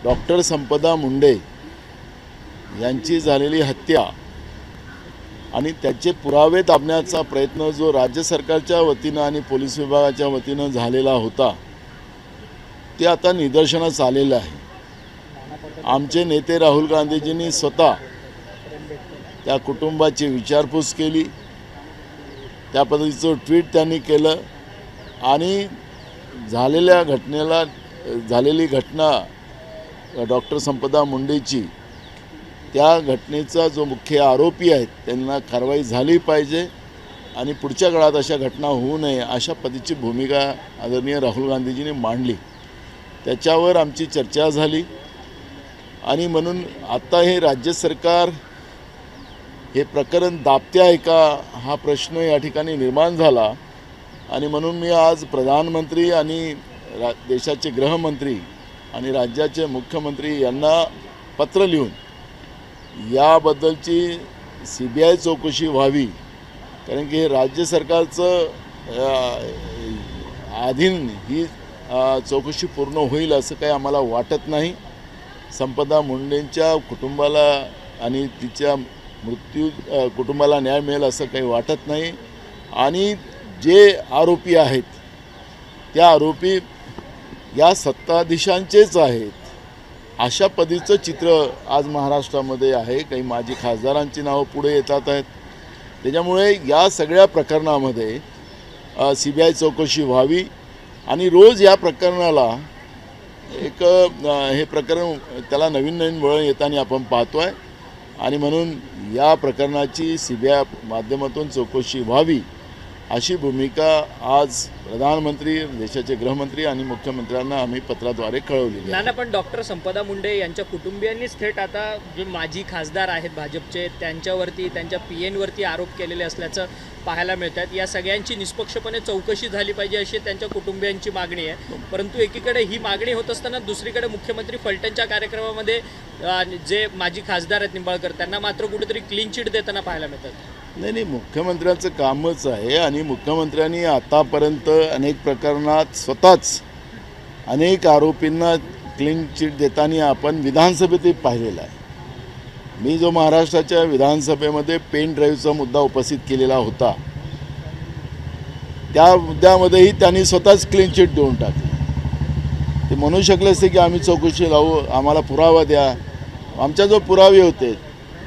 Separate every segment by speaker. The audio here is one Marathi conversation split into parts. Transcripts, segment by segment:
Speaker 1: डॉक्टर संपदा मुंडे यांची झालेली हत्या आणि त्याचे पुरावे दाबण्याचा प्रयत्न जो राज्य सरकारच्या वतीनं आणि पोलीस विभागाच्या वतीनं झालेला होता ते आता निदर्शनास आलेलं आहे। आमचे नेते राहुल गांधीजींनी स्वतः त्या कुटुंबाची विचारपूस केली, त्या पद्धतीचं ट्विट त्यांनी केलं आणि झालेली घटना डॉक्टर संपदा मुंडेची त्या घटनेचा जो मुख्य आरोपी आहेत त्यांना कारवाई झाली पाहिजे आणि पुढच्या काळात अशा घटना होऊ नये अशा पद्धतीची भूमिका आदरणीय राहुल गांधीजींनी मांडली। त्याच्यावर आमची चर्चा झाली आणि म्हणून आता हे राज्य सरकार हे प्रकरण दाबते आहे का हा प्रश्न या ठिकाणी निर्माण झाला आणि म्हणून मी आज प्रधानमंत्री आणि देशाचे गृहमंत्री आणि राज्याचे मुख्यमंत्री यांना पत्र लिहून याबद्दलची CBI चौकशी व्हावी, कारण की हे राज्य सरकारचं अधीन ही चौकशी पूर्ण होईल असं काही आम्हाला वाटत नाही। संपदा मुंडेंच्या कुटुंबाला आणि तिच्या कुटुंबाला न्याय मिळेल असं काही वाटत नाही आणि जे आरोपी आहेत त्या आरोपी या सत्ताधीशांचेच आहेत अशा पद्धतीचं चित्र आज महाराष्ट्रामध्ये आहे। काही माजी खासदारांची नावं पुढे येतात आहेत, त्याच्यामुळे या सगळ्या प्रकरणामध्ये CBI चौकशी व्हावी आणि रोज या प्रकरणाला हे प्रकरण त्याला नवीन वळण येताना आपण पाहतो आहे आणि म्हणून या प्रकरणाची CBI माध्यमातून चौकशी व्हावी अशी भूमिका आज प्रधानमंत्री, देशाचे गृहमंत्री आणि मुख्यमंत्र्यांना आम्ही पत्राद्वारे कळवली आहे।
Speaker 2: पण डॉक्टर संपदा मुंडे यांच्या कुटुंबियांनीच थेट आता जे माजी खासदार आहेत भाजपचे त्यांच्यावरती, त्यांच्या PNवरती आरोप केलेले असल्याचं पाहायला मिळतात। या सगळ्यांची निष्पक्षपणे चौकशी झाली पाहिजे अशी त्यांच्या कुटुंबियांची मागणी आहे, परंतु एकीकडे ही मागणी होत असताना दुसरीकडे मुख्यमंत्री फलटणच्या कार्यक्रमामध्ये जे माजी खासदार आहेत निंबाळकर त्यांना मात्र कुठेतरी क्लीन चिट देताना पाहायला मिळतात।
Speaker 1: नाही, मुख्यमंत्र्यांचं कामच आहे आणि मुख्यमंत्र्यांनी आतापर्यंत अनेक प्रकरणात स्वतःच अनेक आरोपींना क्लीन चिट देताना आपण विधानसभेतही पाहिलेलं आहे। मी जो महाराष्ट्राच्या विधानसभेमध्ये पेन ड्राईव्हचा मुद्दा उपस्थित केलेला होता त्या मुद्द्यामध्येही त्यांनी स्वतःच क्लीन चिट देऊन टाकली। ते म्हणू शकले असते की आम्ही चौकशी लावू, आम्हाला पुरावा द्या, आमच्या जो पुरावे होते,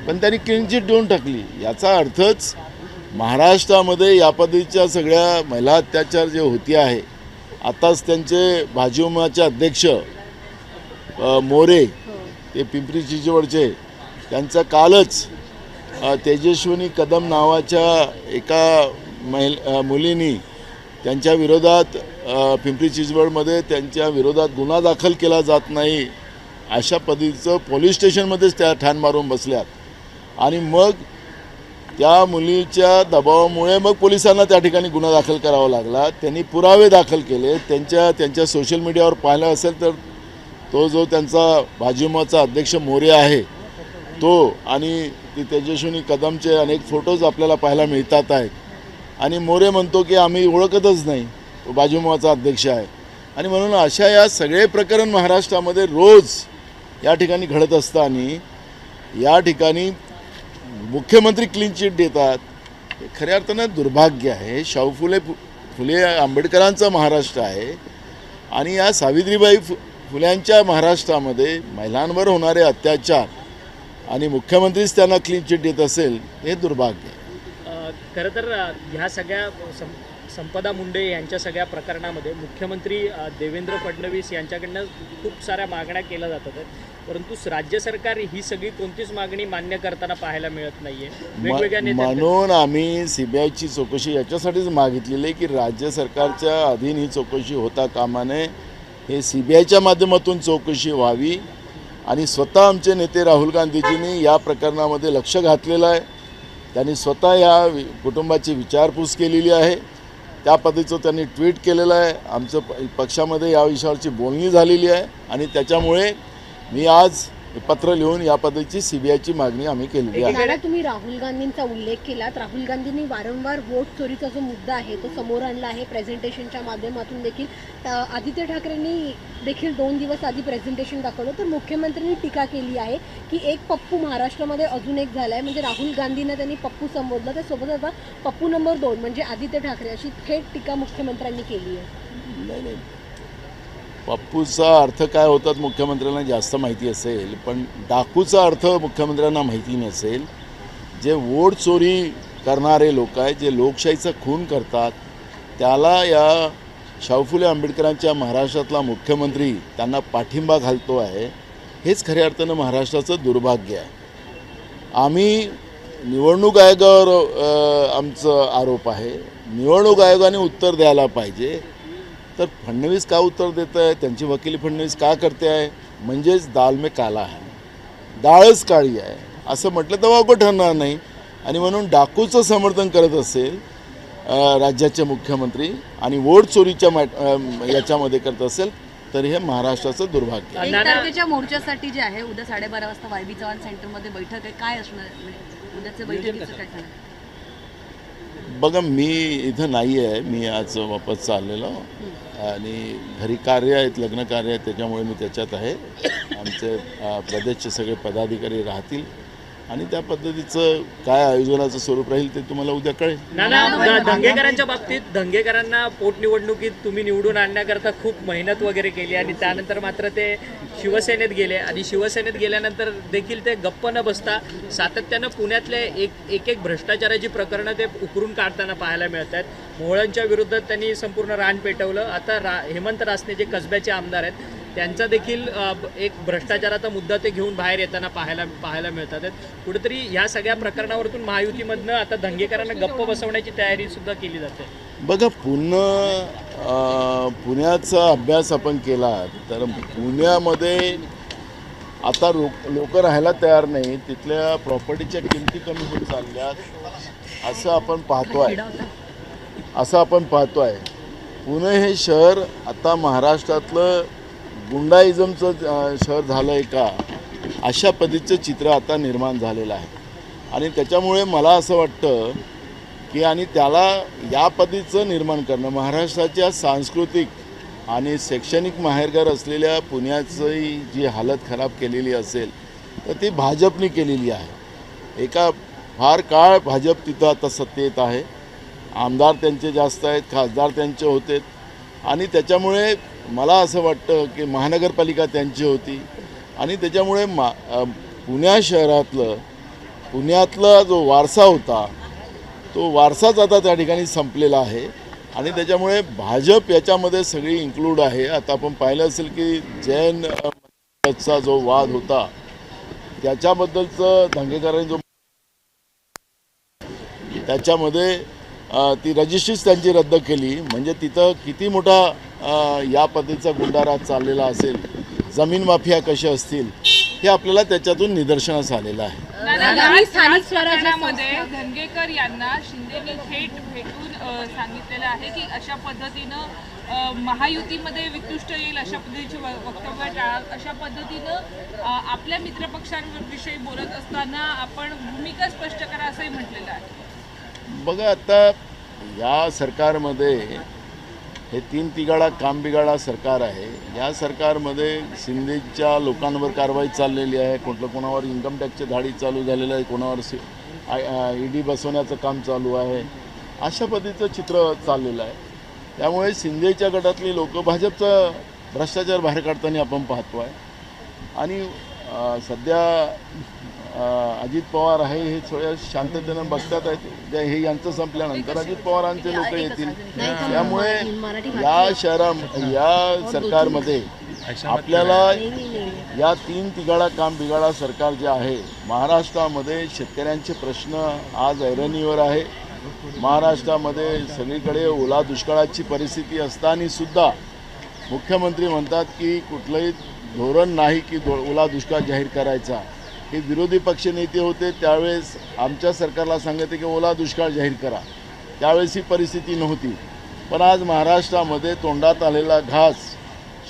Speaker 1: पण त्यांनी क्लीन चिट देऊन टाकली। याचा अर्थच महाराष्ट्रामध्ये या पद्धतीच्या सगळ्या महिला अत्याचार जे होते आहे, आताच त्यांचे भाजपचे अध्यक्ष मोरे ते पिंपरी चिंचवडचे, त्यांचा कालच तेजस्विनी कदम नावाच्या एका मुलीनी त्यांच्या विरोधात पिंपरी चिंचवडमध्ये त्यांच्या विरोधात गुन्हा दाखल केला जात नाही अशा पद्धतीचं पोलीस स्टेशनमध्येच त्या ठाण मारून बसल्यात आणि मग त्या मुलीच्या दबावामुळे मग पोलिसांना त्या ठिकाणी गुन्हा दाखल करावा लागला। त्यांनी पुरावे दाखल केले, त्यांच्या सोशल मीडियावर पाहिलं असेल तर तो जो त्यांचा भाजपचा अध्यक्ष मोरे आहे तो आणि ती तेजस्विनी कदमचे अनेक फोटोज आपल्याला पाहायला मिळतात आहेत आणि मोरे म्हणतो की आम्ही ओळखतच नाही, तो भाजपचा अध्यक्ष आहे। आणि म्हणून अशा या सगळे प्रकरण महाराष्ट्रामध्ये रोज या ठिकाणी घडत असताना या ठिकाणी मुख्यमंत्री क्लीन चिट देतात, हे खऱ्या अर्थानं दुर्भाग्य आहे। शाहू फुले आंबेडकरांचा महाराष्ट्र आहे आणि या सावित्रीबाई फुल्यांच्या महाराष्ट्रामध्ये महिलांवर होणारे अत्याचार आणि मुख्यमंत्रीच त्यांना क्लीन चिट देत असेल हे दुर्भाग्य आहे।
Speaker 2: खरं तर ह्या सगळ्या संपदा मुंडे यांच्या सगळ्या प्रकरणामध्ये मुख्यमंत्री देवेंद्र फडणवीस यांच्याकडनं खूप साऱ्या मागण्या केल्या जातात, परंतु राज्य सरकार ही सगळी कोणतीच मागणी मान्य करताना पाहायला मिळत नाहीये। वेगवेगळ्या
Speaker 1: म्हणून आम्ही CBIची चौकशी याच्यासाठीच मागितलेली आहे की राज्य सरकारच्या अधीन ही चौकशी होता कामा नये, हे CBIच्या माध्यमातून चौकशी व्हावी आणि स्वतः आमचे नेते राहुल गांधीजींनी या प्रकरणामध्ये लक्ष घातलेलं आहे। त्यांनी स्वतः या कुटुंबाची विचारपूस केलेली आहे, त्या पद्धतीचं त्यांनी ट्विट केलेलं आहे। आमचं पक्षामध्ये या विषयावरची बोलणी झालेली आहे आणि त्याच्यामुळे मी आज पत्र लिहून या पद्धतीची सीबीआयची मागणी आम्ही केलेली आहे.
Speaker 3: दादा, तुम्ही राहुल गांधींचा उल्लेख केलात. राहुल गांधींनी वारंवार वोट चोरीचा जो मुद्दा आहे तो समोर आणला आहे. प्रेझेंटेशनच्या माध्यमातून देखील आदित्य ठाकरेंनी देखील 2 दिवस आधी प्रेझेंटेशन दाखवलं. तर मुख्यमंत्र्यांनी टीका केली आहे की एक पप्पू महाराष्ट्रामध्ये अजून एक झाला आहे. म्हणजे राहुल गांधींना त्यांनी पप्पू संबोधलं, त्यासोबत आता पप्पू नंबर 2 म्हणजे आदित्य ठाकरे अशी थेट टीका मुख्यमंत्र्यांनी केली आहे.
Speaker 1: नाही, पप्पूचा अर्थ काय होतात मुख्यमंत्र्यांना जास्त माहिती असेल, पण डाकूचा अर्थ मुख्यमंत्र्यांना माहिती नसेल. जे वोट चोरी करणारे लोक आहेत, जे लोकशाहीचा खून करतात, त्याला या शाहू फुले आंबेडकरांच्या महाराष्ट्रातला मुख्यमंत्री त्यांना पाठिंबा घालतो आहे. हेच खऱ्या अर्थानं महाराष्ट्राचं दुर्भाग्य आहे. आम्ही निवडणूक आयोगावर आमचं आरोप आहे. निवडणूक आयोगाने उत्तर द्यायला पाहिजे. तर फडणवीस का उत्तर देत आहे, त्यांची वकिली फडणवीस का करते आहे, म्हणजेच दाल में काला आहे, डाळच काळी आहे असं म्हटलं तर वावगं ठरणार नाही. आणि म्हणून डाकूचं समर्थन करत असेल राज्याचे मुख्यमंत्री आणि वोट चोरीच्या याच्यामध्ये करत असेल तर हे महाराष्ट्राचं दुर्भाग्य आहे.
Speaker 4: 1 तारखेच्या मोर्चासाठी जे आहे उद्या 12:30 वाजता वायबी चव्हाण सेंटरमध्ये बैठक आहे. काय असणार म्हणजे उद्याचं बैठकीचं काय सांगा?
Speaker 1: बघा, मी इथं नाही आहे. मी आज वापस चाललेलो आणि घरी कार्य आहेत, लग्न कार्य आहेत, त्याच्यामुळे मी त्याच्यात आहे. आमचे प्रदेशचे सगळे पदाधिकारी राहतील आणि त्या पद्धतीचं काय आयोजनाचं स्वरूप राहील ते तुम्हाला उद्या कळेल.
Speaker 2: दंगेकरांच्या बाबतीत दंगेकरांना पोटनिवडणुकीत तुम्ही निवडून आणण्याकरता खूप मेहनत वगैरे केली आणि त्यानंतर मात्र ते शिवसेनेत गेले आणि शिवसेनेत गेल्यानंतर देखील ते गप्प न बसता सातत्यानं पुण्यातले एक भ्रष्टाचाराची प्रकरणं ते उकरून काढताना पाहायला मिळत आहेत. मोहळांच्या विरुद्ध त्यांनी संपूर्ण रान पेटवलं. आता हेमंत रासने जे कसब्याचे आमदार आहेत त्यांचा देखील एक भ्रष्टाचाराचा मुद्दा ते घेऊन बाहेर येताना पाहायला मिळतात. कुठेतरी ह्या सगळ्या प्रकरणावरतून महायुतीमधनं आता दंगेकरांना गप्प बसवण्याची तयारी सुद्धा केली जाते.
Speaker 1: बघा, पुण्याचा अभ्यास आपण केला तर पुण्यामध्ये आता लोक राहायला तयार नाही. तिथल्या प्रॉपर्टीच्या किमती कमी होत चालल्यात असं आपण पाहतोय. पुणे हे शहर आता महाराष्ट्रातलं गुंडाइझमचं शहर झालं आहे का, अशा पद्धतीचं चित्र आता निर्माण झालेलं आहे. आणि त्याच्यामुळे मला असं वाटतं की आणि त्याला या पद्धतीचं निर्माण करणं, महाराष्ट्राच्या सांस्कृतिक आणि शैक्षणिक माहेरघर असलेल्या पुण्याची जी हालत खराब केलेली असेल तर ती भाजपने केलेली आहे. एका फार काळ भाजप तिथं आता सत्तेत आहे. आमदार त्यांचे जास्त आहेत, खासदार त्यांचे होते आणि त्याच्यामुळे मला असं वाटतं की महानगरपालिका त्यांची होती आणि त्याच्यामुळे पुण्यातला जो वारसा होता तो वारसाच आता त्या ठिकाणी संपलेला आहे आणि त्याच्यामुळे भाजप याच्यामध्ये सगळी इन्क्लूड आहे. आता आपण पाहिलं असेल की जैनचा जो वाद होता त्याच्याबद्दलचं दंगेकरांनी जो त्याच्यामध्ये ती रजिस्ट्रीच त्यांची रद्द केली. म्हणजे तिथं किती मोठा या पद्धतीचा गुंडाराज चाललेला असेल, जमीन माफिया कशा असतील हे आपल्याला त्याच्यातून निदर्शनास आलेलं आहे.
Speaker 3: स्थानिक स्वराज्यामध्ये
Speaker 5: धनगेकर यांना शिंदेनी थेट भेटून सांगितलेलं आहे की अशा पद्धतीनं महायुतीमध्ये वितुष्ट येईल, अशा पद्धतीची वक्तव्य टाळा, अशा पद्धतीनं आपल्या मित्रपक्षांविषयी बोलत असताना आपण भूमिका स्पष्ट करा असंही म्हटलेलं आहे.
Speaker 1: बघा, आता या सरकारमध्ये हे 3 तिघाडा काम बिघाडा सरकार आहे. या सरकारमध्ये शिंदेच्या लोकांवर कारवाई चाललेली आहे. कोणावर इन्कम टॅक्सचे धाडी चालू झालेलं आहे, कोणावर ईडी बसवण्याचं काम चालू आहे. अशा पद्धतीचं चित्र चाललेलं आहे. त्यामुळे शिंदेच्या गटातली लोक भाजपचा भ्रष्टाचार बाहेर काढताना आपण पाहतो आहे. आणि सध्या अजित पवार आहे हे थोड्या शांततेनं बघतात आहेत. हे यांचं संपल्यानंतर अजित पवारांचे लोक येतील. त्यामुळे या सरकारमध्ये आपल्याला या 3 तिघाडा काम बिघाडा सरकार जे आहे, महाराष्ट्रामध्ये शेतकऱ्यांचे प्रश्न आज ऐरणीवर आहे. महाराष्ट्रामध्ये सगळीकडे ओला दुष्काळाची परिस्थिती असताना सुद्धा मुख्यमंत्री म्हणतात की कुठलंही धोरण नाही की ओला दुष्काळ जाहीर करायचा. हे विरोधी पक्ष नेते होते त्यावेळेस आमच्या सरकारला सांगते की ओला दुष्काळ जाहीर करा. त्यावेळेस ही परिस्थिती नव्हती. पण आज महाराष्ट्रामध्ये तोंडात आलेला घास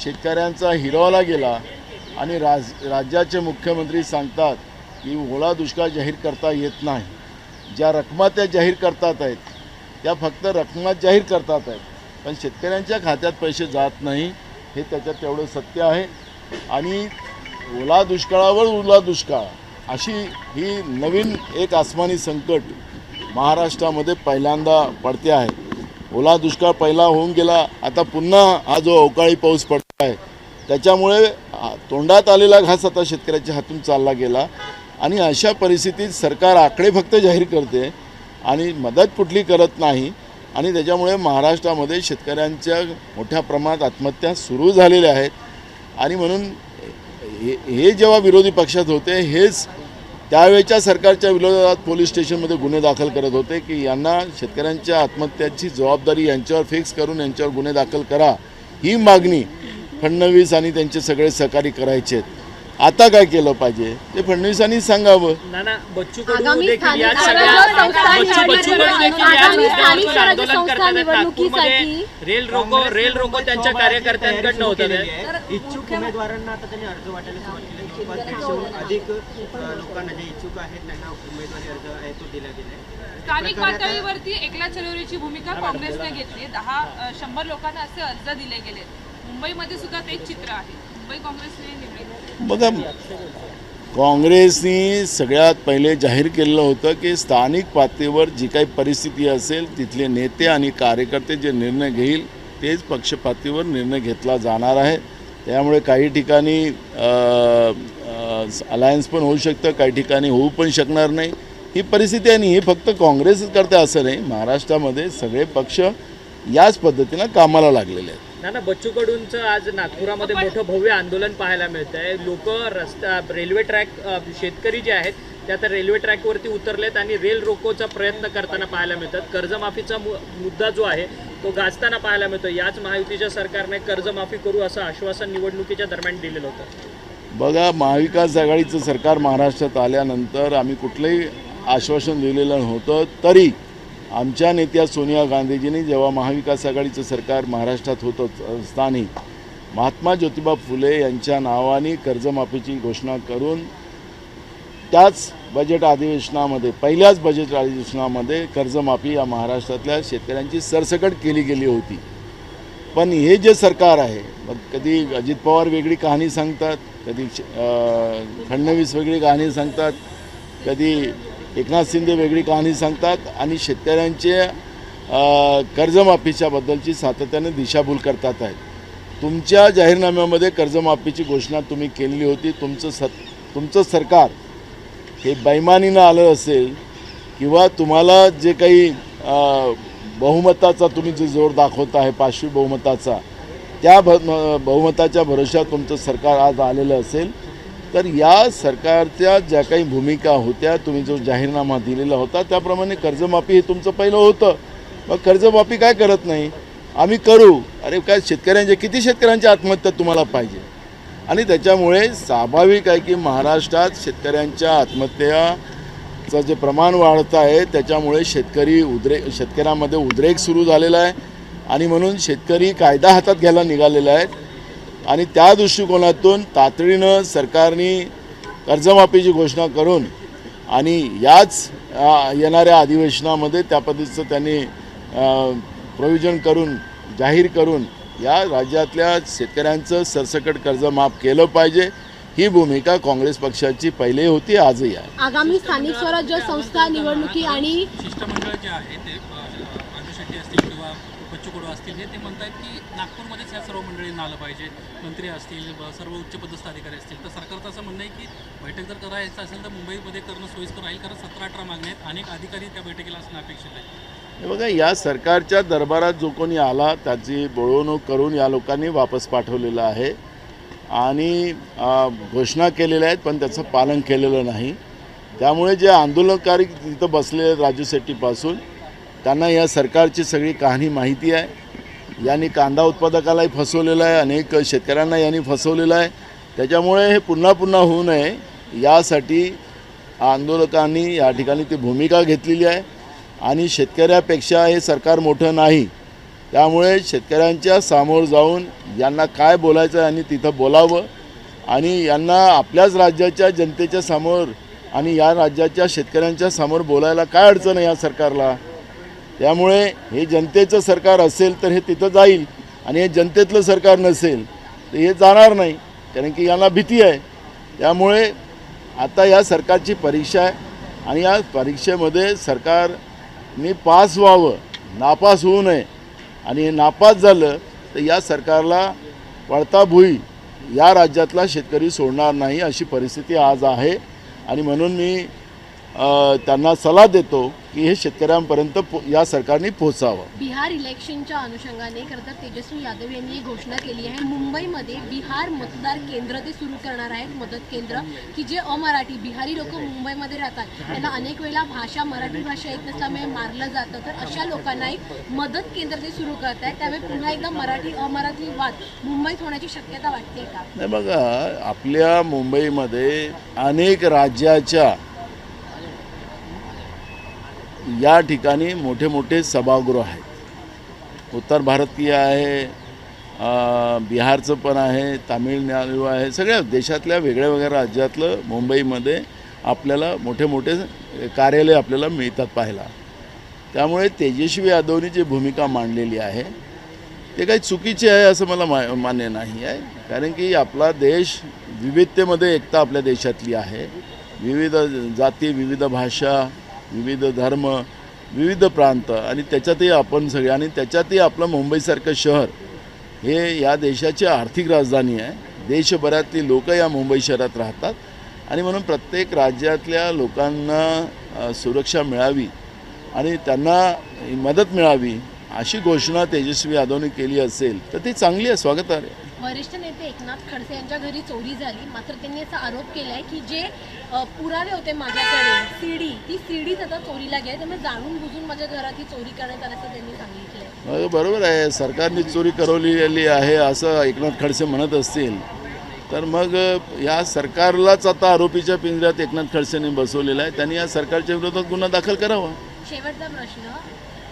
Speaker 1: शेतकऱ्यांचा हिरावला गेला आणि राज्याचे मुख्यमंत्री सांगतात की ओला दुष्काळ जाहीर करता येत नाही. ज्या रकमा त्या जाहीर करतात आहेत त्या फक्त रकमा जाहीर करतात आहेत, पण शेतकऱ्यांच्या खात्यात पैसे जात नाही, हे त्याच्यात तेवढं सत्य आहे. आणि ओला दुष्काळावर ओला दुष्काळ अशी ही नवीन एक आसमानी संकट महाराष्ट्रामध्ये पहिल्यांदा पडते आहे. ओला दुष्काळ पहिला होऊन गेला, आता पुन्हा हा जो अवकाळी पाऊस पडतो आहे त्याच्यामुळे तोंडात आलेला घास आता शेतकऱ्याच्या हातून चालला गेला. आणि अशा परिस्थितीत सरकार आकडे फक्त जाहीर करते आणि मदत कुठली करत नाही. आणि त्याच्यामुळे महाराष्ट्रामध्ये शेतकऱ्यांच्या मोठ्या प्रमाणात आत्महत्या सुरू झालेल्या आहेत. आणि म्हणून हे जेव्हा विरोधी पक्षात होते हेच त्यावेळच्या सरकारच्या विरोधात पोलीस स्टेशनमध्ये गुन्हे दाखल करत होते की यांना शेतकऱ्यांच्या आत्महत्याची जबाबदारी यांच्यावर फिक्स करून यांच्यावर गुन्हे दाखल करा, ही मागणी फडणवीस आणि त्यांचे सगळे सहकारी करायचे आहेत. आता काय केलं पाहिजे ते फडणवीसांनी सांगावं.
Speaker 2: नाना बच्चू कडू
Speaker 3: आगामी
Speaker 2: देखील
Speaker 3: स्थानिक
Speaker 2: याच
Speaker 3: स्वराज्य
Speaker 2: सगळ्या
Speaker 3: संस्था
Speaker 2: बच्चू कडू देखील याच
Speaker 3: आगामी
Speaker 2: मुद्द्यावरती
Speaker 3: स्थानिक स्वराज्य
Speaker 2: आंदोलन
Speaker 3: संस्था
Speaker 2: करतात. नागपूरमध्ये
Speaker 3: निवडणुकीसाठी
Speaker 2: रेल रोको त्यांच्या कार्यकर्त्यांकडनं होतं ते.
Speaker 6: इच्छुक उमेदवारांना आता त्यांनी अर्ज वाटायला सुरुवात केली. जवळपास 100 अधिक लोकांना जे इच्छुक आहेत त्यांना उमेदवारी अर्ज आहे तो दिला गेलाय.
Speaker 5: स्थानिक पातळीवरती एकला चळवळीची भूमिका काँग्रेसने घेतली. 100 लोकांना असे अर्ज दिले गेले. मुंबईमध्ये सुद्धा तेच चित्र आहे. मुंबई काँग्रेसने निवडली.
Speaker 1: बघा, काँग्रेसनी सगळ्यात पहिले जाहीर केलेलं होतं की स्थानिक पातळीवर जी काही परिस्थिती असेल तिथले नेते आणि कार्यकर्ते जे निर्णय घेईल तेच पक्षपातीवर निर्णय घेतला जाणार आहे. त्यामुळे काही ठिकाणी अलायन्स पण होऊ शकतं, काही ठिकाणी होऊ पण शकणार नाही. ही परिस्थिती आहे. आणि हे फक्त काँग्रेसच करते असं नाही, महाराष्ट्रामध्ये सगळे पक्ष याच पद्धतीनं कामाला लागलेले आहेत.
Speaker 2: नाना बच्चू कडूंचं आज नागपुरामध्ये मोठं भव्य आंदोलन पाहायला मिळत आहे. लोक रस्ता रेल्वे ट्रॅक शेतकरी जे आहेत ते आता रेल्वे ट्रॅकवरती उतरलेत आणि रेल रोकोचा प्रयत्न करताना पाहायला मिळतात. कर्जमाफीचा मुद्दा जो आहे तो गाजताना पाहायला मिळतो. याच महायुतीच्या सरकारने कर्जमाफी करू असं आश्वासन निवडणुकीच्या दरम्यान दिलेलं होतं.
Speaker 1: बघा, महाविकास आघाडीचं सरकार महाराष्ट्रात आल्यानंतर आम्ही कुठलंही आश्वासन दिलेलं नव्हतं. तरी आमच्या नेत्या सोनिया गांधीजींनी जेव्हा महाविकास आघाडीचं सरकार महाराष्ट्रात होत असताना महात्मा ज्योतिबा फुले यांच्या नावाने कर्जमाफीची घोषणा करून त्याच बजेट अधिवेशनामध्ये पहिल्याच बजेट अधिवेशनामध्ये कर्जमाफी या महाराष्ट्रातल्या शेतकऱ्यांची सरसकट केली गेली होती. पण हे जे सरकार आहे, मग कधी अजित पवार वेगळी कहाणी सांगतात, कधी फडणवीस वेगळी कहाणी सांगतात, कधी एकनाथ शिंदे वेगळी कहाणी सांगतात आणि शेतकऱ्यांचे कर्जमाफीच्या बद्दलची सातत्याने दिशाभूल करतात आहेत. तुमच्या जाहीरनाम्यामध्ये कर्जमाफीची घोषणा तुम्ही केलेली होती. तुमचं सरकार हे बेईमानीनं आलं असेल किंवा तुम्हाला जे काही बहुमताचा तुम्ही जे जोर दाखवता आहे 500 बहुमताचा, त्या बहुमताच्या भरोश्यावर तुमचं सरकार आज आलेलं असेल तर या सरकारच्या ज्या काही भूमिका होत्या, तुम्ही जो जाहीरनामा दिलेला होता त्याप्रमाणे कर्जमाफी हे तुमचं पहिलं होतं. मग कर्जमाफी काय करत नाही? आम्ही करू. अरे काय किती शेतकऱ्यांच्या आत्महत्या तुम्हाला पाहिजे? आणि त्याच्यामुळे स्वाभाविक आहे की महाराष्ट्रात शेतकऱ्यांच्या आत्महत्याचं जे प्रमाण वाढतं आहे त्याच्यामुळे शेतकऱ्यामध्ये उद्रेक सुरू झालेला आहे. आणि म्हणून शेतकरी कायदा हातात घ्यायला निघालेला आहे. आणि त्या दृष्टिकोनातून तातडीनं सरकारने कर्जमाफीची घोषणा करून आणि याच येणाऱ्या अधिवेशनामध्ये त्या पद्धतीचं त्यांनी प्रोव्हिजन करून जाहीर करून या राज्यातल्या शेतकऱ्यांचं सरसकट कर्ज माफ केलं पाहिजे. ही भूमिका काँग्रेस पक्षाची पहिली होती, आजही आहे.
Speaker 3: आगामी स्थानिक स्वराज्य संस्था निवडणुकी आणि
Speaker 7: शिष्टमंडळ जे आहे ते राजू शेट्टी असतील किंवा बच्चू कडू असतील ते म्हणतात की नागपूरमध्येच ह्या सर्व मंडळींना आलं पाहिजे. मंत्री असतील, सर्व उच्चपदस्थ अधिकारी असतील. तर सरकारचं असं म्हणणं आहे की बैठक जर करायचं असेल तर मुंबईमध्ये करणं सोयीस्कर राहील, कारण 17-18 मागण्या आहेत. अनेक अधिकारी त्या बैठकीला असणं अपेक्षित आहे.
Speaker 1: हे बघा, या सरकारच्या दरबारात जो कोणी आला त्याची बोळवणूक करून या लोकांनी वापस पाठवलेलं आहे आणि घोषणा केलेल्या आहेत पण त्याचं पालन केलेलं नाही. त्यामुळे जे आंदोलनकारी तिथं बसले आहेत राजू शेट्टीपासून, त्यांना या सरकारची सगळी कहाणी माहिती आहे. यांनी कांदा उत्पादकालाही फसवलेलं आहे, अनेक शेतकऱ्यांना यांनी फसवलेलं आहे. त्याच्यामुळे हे पुन्हा पुन्हा होऊ नये यासाठी आंदोलकांनी या ठिकाणी ती भूमिका घेतलेली आहे. आणि शेतकऱ्यापेक्षा हे सरकार मोठं नाही, त्यामुळे शेतकऱ्यांच्या समोर जाऊन यांना काय बोलायचं यांनी तिथं बोलावं आणि यांना आपल्याच राज्याच्या जनतेच्या समोर आणि या राज्याच्या शेतकऱ्यांच्या समोर बोलायला काय अडचण आहे या सरकारला. त्यामुळे हे जनतेचं सरकार असेल तर हे तिथं जाईल आणि हे जनतेतलं सरकार नसेल तर हे जाणार नाही, कारण की यांना भीती आहे. त्यामुळे आता या सरकारची परीक्षा आहे आणि या परीक्षेमध्ये सरकारने पास व्हावं, नापास होऊ नये. आणि हे नापास झालं तर या सरकारला पळता भुई या राज्यातला शेतकरी सोडणार नाही अशी परिस्थिती आज आहे. आणि म्हणून मी त्यांना सल्ला देतो की हे शेतकऱ्यांपर्यंत या सरकारने पोहोचावं.
Speaker 3: बिहार इलेक्शनच्या अनुषंगाने खरं तर तेजस्वी यादव यांनी एक घोषणा केली आहे. मुंबईमध्ये बिहार मतदार केंद्र ते सुरू करणार आहेत, मदत केंद्र, की जे अमराठी बिहारी लोक मुंबईमध्ये राहतात, त्यांना अनेक वेळेला मराठी भाषा येत नसल्यामुळे मारलं जातं. तर अशा लोकांना एक मदत केंद्र ते सुरू करत आहेत. त्यामुळे पुन्हा एकदा मराठी वाद मुंबईत होण्याची शक्यता वाटते का?
Speaker 1: नाही, बघा, आपल्या मुंबईमध्ये अनेक राज्याच्या या ठिकाणी मोठे मोठे सभागृह आहेत. उत्तर भारतीय आहे, बिहारचं पण आहे, तामिळनाडू आहे, सगळ्या देशातल्या वेगळ्या वेगळ्या राज्यातलं मुंबईमध्ये आपल्याला मोठे मोठे कार्यालय आपल्याला मिळतात पाहायला. त्यामुळे तेजस्वी यादवनी जी भूमिका मांडलेली आहे ते काही चुकीचे आहे असं मला मान्य नाही आहे. कारण की आपला देश विविधतेमध्ये एकता आपल्या देशातली आहे. विविध जाती, विविध भाषा, विविध धर्म, विविध प्रांत आणि त्याच्यातही आपण सगळे, आणि त्याच्यातही आपलं मुंबईसारखं शहर हे या देशाची आर्थिक राजधानी आहे. देशभरातली लोक या मुंबई शहरात राहतात आणि म्हणून प्रत्येक राज्यातल्या लोकांना सुरक्षा मिळावी आणि त्यांना मदत मिळावी अशी घोषणा तेजस्वी यादवने केली असेल तर ती चांगली आहे, स्वागतार्ह आहे.
Speaker 3: वरिष्ठ नेते एकनाथ खडसे यांच्या घरी चोरी झाली, मात्र त्यांनी असा आरोप केला आहे की जे पुरावे होते माझ्याकडे, ती सीडीच आता चोरीला गेली, त्यामुळे जाणून बुजून माझ्या घरात ही चोरी करण्यात आल्याचं त्यांनी सांगितलं.
Speaker 1: बरोबर आहे, सरकारने चोरी करवलेली आहे असं एकनाथ खडसे म्हणत असतील तर मग या सरकारलाच आता आरोपीच्या पिंजऱ्यात एकनाथ खडसेंनी बसवलेला आहे. त्यांनी या सरकारच्या विरोधात गुन्हा दाखल करावा.
Speaker 3: शेवटचा प्रश्न,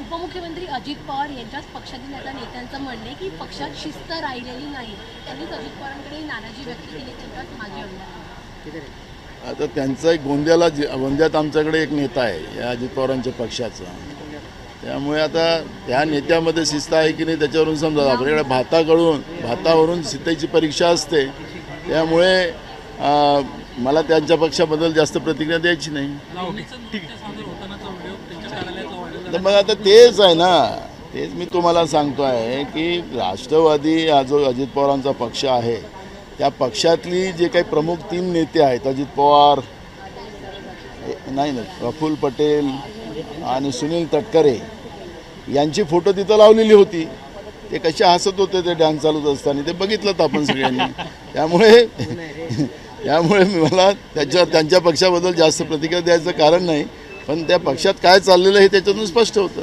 Speaker 3: उपमुख्यमंत्री अजित पवार यांच्याच पक्षातील आता नेत्यांचं म्हणणं आहे की पक्षात शिस्त राहिलेली नाही. त्यांनीच अजित पवारांकडे नाराजी व्यक्त केली, त्यांच्याच मागे आमदार.
Speaker 1: आता त्यांचा एक गोंद्यात आमच्याकडे एक नेता आहे या अजित पवारांच्या पक्षाचा. त्यामुळे आता त्या नेत्यामध्ये शिस्त आहे की नाही त्याच्यावरून समजा. आपल्याकडे भातावरून शिस्तीची परीक्षा असते. त्यामुळे मला त्यांच्या पक्षाबद्दल जास्त प्रतिक्रिया द्यायची नाही. तर मग आता तेच आहे ना, तेच मी तुम्हाला सांगतो आहे की राष्ट्रवादी हा जो अजित पवारांचा पक्ष आहे त्या पक्षातली जे काही प्रमुख 3 नेते आहेत, अजित पवार नाही, प्रफुल्ल पटेल आणि सुनील तटकरे, यांची फोटो तिथं लावलेली होती. ते कसे हसत होते ते डान्स चालूच असताना, ते बघितलं आपण सगळ्यांनी. त्यामुळे मला त्यांच्या पक्षाबद्दल जास्त प्रतिक्रिया द्यायचं कारण नाही. पण त्या पक्षात काय चाललेलं आहे त्याच्यातून स्पष्ट होतं.